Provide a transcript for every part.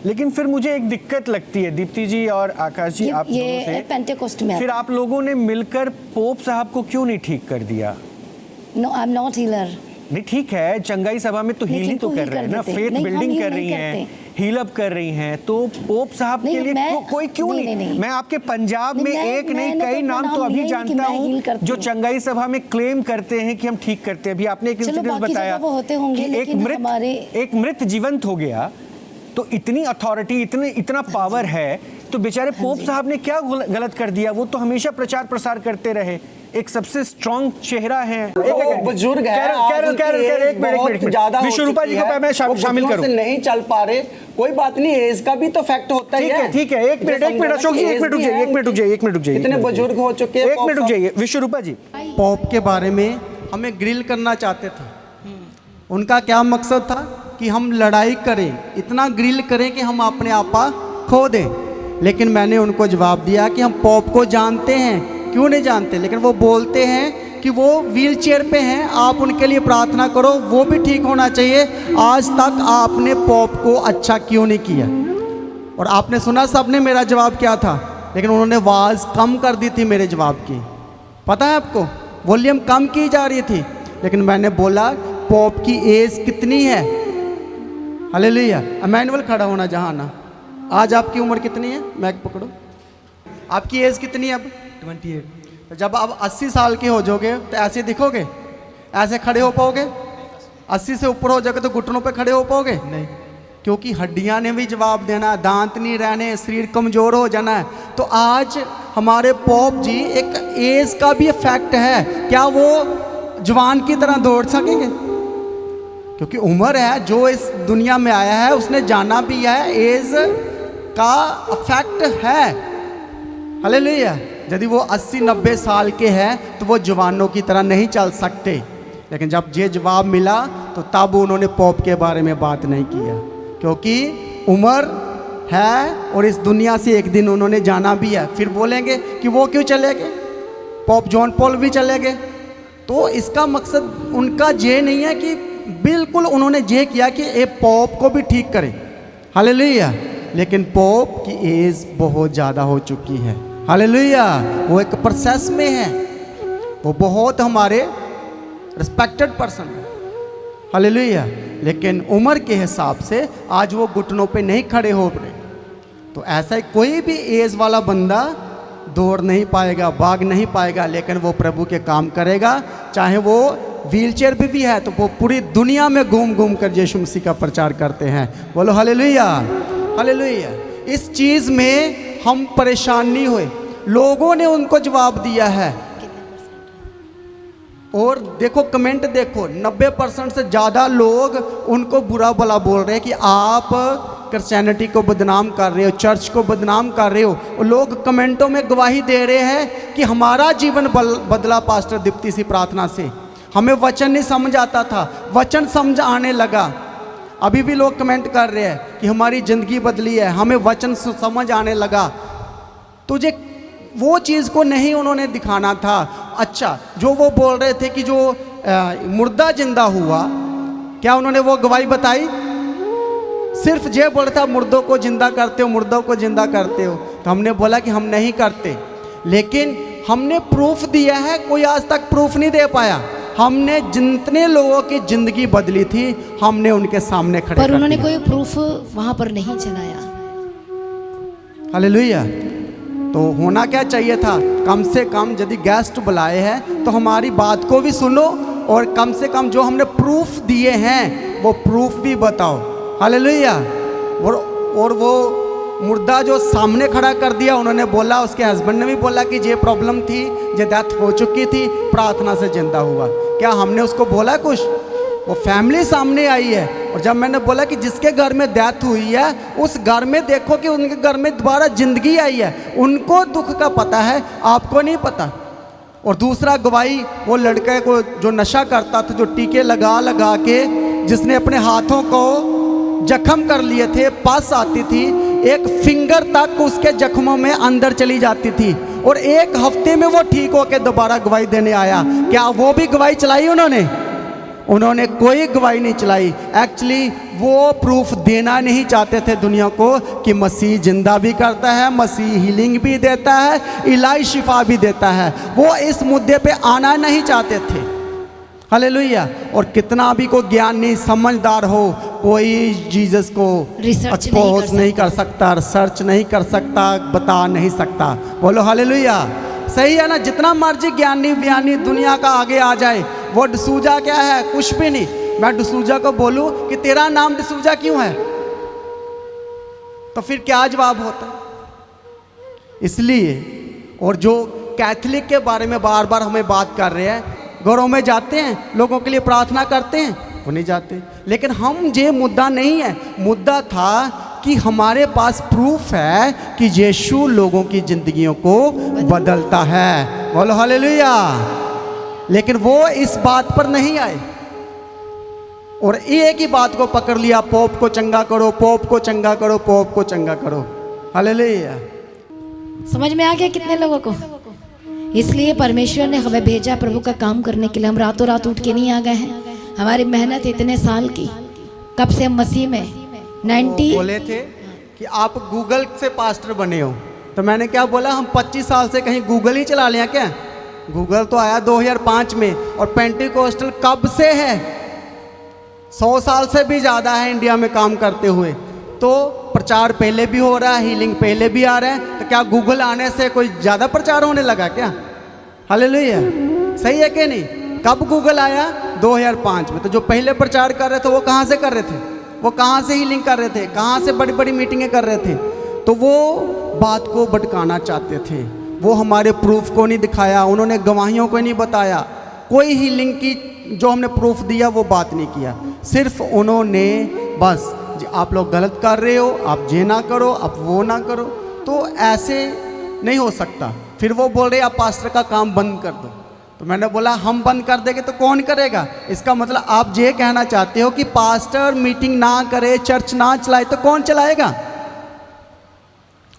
लेकिन फिर मुझे एक दिक्कत लगती है दीप्ति जी और आकाश जी, आप दोनों से, पेंटेकोस्ट में फिर आप लोगों ने मिलकर पोप साहब को क्यों नहीं ठीक कर दिया? No, I am not healer. नहीं ठीक है, चंगाई सभा में तो हील ही तो कर रहे हैं ना, फेथ बिल्डिंग कर रही हैं, हील अप कर रही हैं, तो पोप साहब के लिए कोई क्यों नहीं? मैं आपके पंजाब में एक नहीं कई नाम तो अभी जानता हूँ जो चंगाई सभा में क्लेम करते हैं कि हम ठीक करते हैं। अभी आपने एक इंसिडेंट बताया कि एक मृत जीवंत हो गया, तो इतनी अथॉरिटी, इतना पावर है, तो बेचारे पोप साहब ने क्या गलत कर दिया? वो तो हमेशा प्रचार प्रसार करते रहे, एक सबसे स्ट्रॉन्ग चेहरा है, बुजुर्ग है, विश्वरूपा जी को मैं शामिल करूं, नहीं चल पा रहे, कोई बात नहीं, एज का भी तो फैक्ट होता है। ठीक है, एक मिनट अशोक जी, एक मिनट रुक जाइए, इतने बुजुर्ग हो चुके हैं, एक मिनट रुक जाइए। विश्वरूपा जी, पॉप के बारे में हमें ग्रिल करना चाहते थे, उनका क्या मकसद था कि हम लड़ाई करें, इतना ग्रिल करें कि हम अपने आपा खो दें। लेकिन मैंने उनको जवाब दिया कि हम पॉप को जानते हैं, क्यों नहीं जानते, लेकिन वो बोलते हैं कि वो व्हील चेयर पे हैं, आप उनके लिए प्रार्थना करो, वो भी ठीक होना चाहिए। आज तक आपने पॉप को अच्छा क्यों नहीं किया? और आपने सुना सबने मेरा जवाब क्या था, लेकिन उन्होंने आवाज़ कम कर दी थी मेरे जवाब की, पता है आपको, वॉल्यूम कम की जा रही थी। लेकिन मैंने बोला पॉप की एज कितनी है? हालेलुया। इमैनुअल खड़ा होना जहाँ ना। आज आपकी उम्र कितनी है? मैक पकड़ो, आपकी एज कितनी है अब? 28। तो जब आप 80 साल के हो जाओगे तो ऐसे दिखोगे? ऐसे खड़े हो पाओगे? 80 से ऊपर हो जाओगे तो घुटनों पे खड़े हो पाओगे? नहीं, क्योंकि हड्डियां ने भी जवाब देना, दांत नहीं रहने, शरीर कमज़ोर हो जाना है। तो आज हमारे पॉप जी, एक एज का भी फैक्ट है, क्या वो जवान की तरह दौड़ सकेंगे? क्योंकि उम्र है, जो इस दुनिया में आया है उसने जाना भी है, एज का फैक्ट है। हालेलुया। यदि वो 80-90 साल के हैं तो वो जवानों की तरह नहीं चल सकते। लेकिन जब ये जवाब मिला तो तब उन्होंने पॉप के बारे में बात नहीं किया, क्योंकि उम्र है और इस दुनिया से एक दिन उन्होंने जाना भी है। फिर बोलेंगे कि वो क्यों चले गए, पॉप जॉन पॉल भी चले गए। तो इसका मकसद उनका ये नहीं है कि बिल्कुल उन्होंने ये किया कि ये पॉप को भी ठीक करें। हालेलुया। लेकिन पॉप की एज बहुत ज़्यादा हो चुकी है। हालेलुया। वो एक प्रोसेस में है, वो बहुत हमारे रिस्पेक्टेड पर्सन है। हालेलुया। लेकिन उम्र के हिसाब से आज वो घुटनों पे नहीं खड़े हो रहे। तो ऐसा कोई भी एज वाला बंदा दौड़ नहीं पाएगा, भाग नहीं पाएगा, लेकिन वो प्रभु के काम करेगा। चाहे वो व्हीलचेयर पे भी है तो वो पूरी दुनिया में घूम घूम कर यीशु मसीह का प्रचार करते हैं। बोलो हालेलुया, हालेलुया। इस चीज़ में हम परेशान नहीं हुए, लोगों ने उनको जवाब दिया है। और देखो कमेंट देखो, 90% से ज़्यादा लोग उनको बुरा भला बोल रहे हैं कि आप क्रिश्चियनिटी को बदनाम कर रहे हो, चर्च को बदनाम कर रहे हो। और लोग कमेंटों में गवाही दे रहे हैं कि हमारा जीवन बदला पास्टर दीप्ति सी प्रार्थना से। हमें वचन नहीं समझ आता था, वचन समझ आने लगा। अभी भी लोग कमेंट कर रहे हैं कि हमारी ज़िंदगी बदली है, हमें वचन समझ आने लगा। तुझे वो चीज़ को नहीं उन्होंने दिखाना था। अच्छा, जो वो बोल रहे थे कि जो मुर्दा जिंदा हुआ, क्या उन्होंने वो गवाही बताई? सिर्फ ये बोल रहा था मुर्दों को जिंदा करते हो, मुर्दों को जिंदा करते हो। तो हमने बोला कि हम नहीं करते, लेकिन हमने प्रूफ दिया है। कोई आज तक प्रूफ नहीं दे पाया। हमने जितने लोगों की जिंदगी बदली थी हमने उनके सामने खड़े पर उन्होंने कोई प्रूफ वहां पर नहीं चलाया। हालेलुया। तो होना क्या चाहिए था, कम से कम यदि गेस्ट बुलाए हैं तो हमारी बात को भी सुनो, और कम से कम जो हमने प्रूफ दिए हैं वो प्रूफ भी बताओ। हालेलुया। और वो मुर्दा जो सामने खड़ा कर दिया, उन्होंने बोला, उसके हस्बैंड ने भी बोला कि ये प्रॉब्लम थी, ये डेथ हो चुकी थी, प्रार्थना से जिंदा हुआ। क्या हमने उसको बोला कुछ? वो फैमिली सामने आई है। और जब मैंने बोला कि जिसके घर में डेथ हुई है उस घर में देखो कि उनके घर में दोबारा जिंदगी आई है, उनको दुख का पता है, आपको नहीं पता। और दूसरा गवाही, वो लड़के को जो नशा करता था, जो टीके लगा लगा के, जिसने अपने हाथों को जख्म कर लिए थे, पास आती थी, एक फिंगर तक उसके जख्मों में अंदर चली जाती थी, और 1 हफ्ते में वो ठीक होकर दोबारा गवाही देने आया। क्या वो भी गवाही चलाई उन्होंने? उन्होंने कोई गवाही नहीं चलाई। एक्चुअली वो प्रूफ देना नहीं चाहते थे दुनिया को कि मसीह जिंदा भी करता है, मसीह हीलिंग भी देता है, इलाही शिफा भी देता है। वो इस मुद्दे पे आना नहीं चाहते थे। हालेलुया। और कितना भी कोई ज्ञान नहीं, समझदार हो, कोई जीसस को एक्सपोज नहीं कर सकता, रिसर्च नहीं कर सकता, बता नहीं सकता। बोलो हालेलुया। सही है ना। जितना मर्जी ज्ञानी व्यानी दुनिया का आगे आ जाए, वो डिसूजा क्या है? कुछ भी नहीं। मैं डिसूजा को बोलूं कि तेरा नाम डिसूजा क्यों है, तो फिर क्या जवाब होता? इसलिए, और जो कैथलिक के बारे में बार बार हमें बात कर रहे हैं, घरों में जाते हैं, लोगों के लिए प्रार्थना करते हैं, वो नहीं जाते। लेकिन हम ये मुद्दा नहीं है, मुद्दा था कि हमारे पास प्रूफ है कि यीशु लोगों की जिंदगियों को बदलता है। बोलो हालेलुया। लेकिन वो इस बात पर नहीं आए और एक ही बात को पकड़ लिया, पोप को चंगा करो, पोप को चंगा करो, पोप को चंगा करो। हालेलुया। समझ में आ गया कितने लोगों को? इसलिए परमेश्वर ने हमें भेजा प्रभु का काम करने के लिए। हम रातों रात उठ के नहीं आ गए हैं। हमारी मेहनत इतने साल की, कब से हम मसीह में 90 बोले थे कि आप गूगल से पास्टर बने हो, तो मैंने क्या बोला, हम 25 साल से कहीं गूगल ही चला लिया क्या? गूगल तो आया 2005 में, और पेंटिकोस्टल कब से है? 100 साल से भी ज़्यादा है इंडिया में काम करते हुए। तो प्रचार पहले भी हो रहा है, हीलिंग पहले भी आ रहा है, तो क्या गूगल आने से कोई ज़्यादा प्रचार होने लगा क्या? हालेलुया। सही है कि नहीं? कब गूगल आया? 2005 में। तो जो पहले प्रचार कर रहे थे वो कहाँ से कर रहे थे? वो कहाँ से हीलिंग कर रहे थे? कहाँ से बड़ी बड़ी मीटिंगें कर रहे थे? तो वो बात को भटकाना चाहते थे। वो हमारे प्रूफ को नहीं दिखाया, उन्होंने गवाहियों को नहीं बताया, कोई हीलिंग की जो हमने प्रूफ दिया वो बात नहीं किया। सिर्फ उन्होंने बस आप लोग गलत कर रहे हो, आप ये ना करो, आप वो ना करो। तो ऐसे नहीं हो सकता। फिर वो बोल रहे आप पास्टर का काम बंद कर दो। तो मैंने बोला हम बंद कर देंगे तो कौन करेगा? इसका मतलब आप ये कहना चाहते हो कि पास्टर मीटिंग ना करे, चर्च ना चलाए, तो कौन चलाएगा?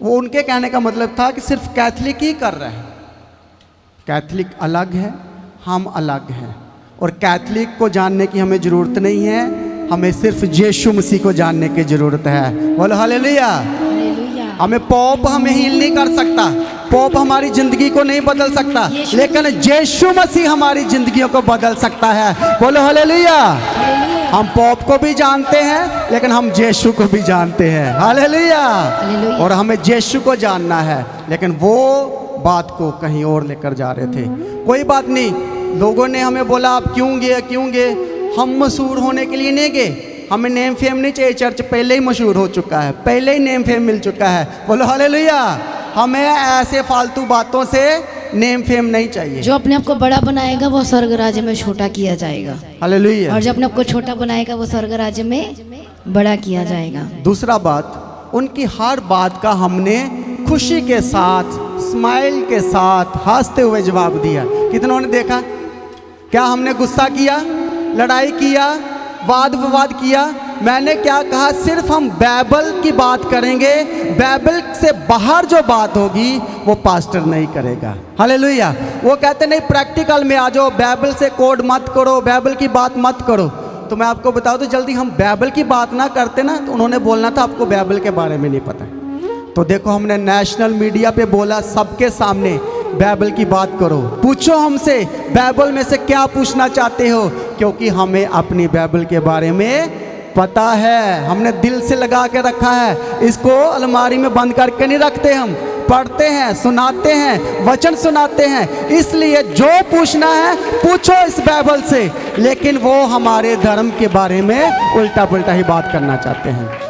वो उनके कहने का मतलब था कि सिर्फ कैथलिक ही कर रहा है। कैथलिक अलग है, हम अलग हैं। और कैथलिक को जानने की हमें ज़रूरत नहीं है, हमें सिर्फ यीशु मसीह को जानने की ज़रूरत है। बोलो हालेलुया। हमें पॉप हमें हील नहीं कर सकता, पॉप हमारी ज़िंदगी को नहीं बदल सकता, लेकिन यीशु मसीह हमारी ज़िंदगियों को बदल सकता है। बोलो हालेलुया। हम पॉप को भी जानते हैं, लेकिन हम यीशु को भी जानते हैं। हालेलुया। और हमें यीशु को जानना है, लेकिन वो बात को कहीं और लेकर जा रहे थे। कोई बात नहीं, लोगों ने हमें बोला आप क्यों गए? हम मशहूर होने के लिए नहीं गए। हमें नेम फेम नहीं चाहिए, चर्च पहले ही मशहूर हो चुका है, पहले ही नेम फेम मिल चुका है। बोलो हालेलुया। हमें ऐसे फालतू बातों से नेम फेम नहीं चाहिए। जो अपने आप को बड़ा बनाएगा वो स्वर्ग राज्य में छोटा किया जाएगा। हालेलुया। और जो अपने आप को छोटा बनाएगा वो स्वर्ग राज्य में बड़ा किया जाएगा। दूसरा बात, उनकी हर बात का हमने खुशी के साथ, स्माइल के साथ, हंसते हुए जवाब दिया। कितनों ने देखा? क्या हमने गुस्सा किया, लड़ाई किया, वाद विवाद किया? मैंने क्या कहा? सिर्फ हम बाइबल की बात करेंगे, बाइबल से बाहर जो बात होगी वो पास्टर नहीं करेगा। हालेलुया। वो कहते नहीं प्रैक्टिकल में आ जाओ, बाइबल से कोड मत करो, बाइबल की बात मत करो। तो मैं आपको बताऊं तो जल्दी हम बाइबल की बात ना करते ना, तो उन्होंने बोलना था आपको बाइबल के बारे में नहीं पता। तो देखो हमने नेशनल मीडिया पे बोला सबके सामने, बाइबल की बात करो, पूछो हमसे बाइबल में से क्या पूछना चाहते हो, क्योंकि हमें अपनी बाइबल के बारे में पता है। हमने दिल से लगा के रखा है, इसको अलमारी में बंद करके नहीं रखते। हम पढ़ते हैं, सुनाते हैं, वचन सुनाते हैं। इसलिए जो पूछना है पूछो इस बाइबल से, लेकिन वो हमारे धर्म के बारे में उल्टा पुल्टा ही बात करना चाहते हैं।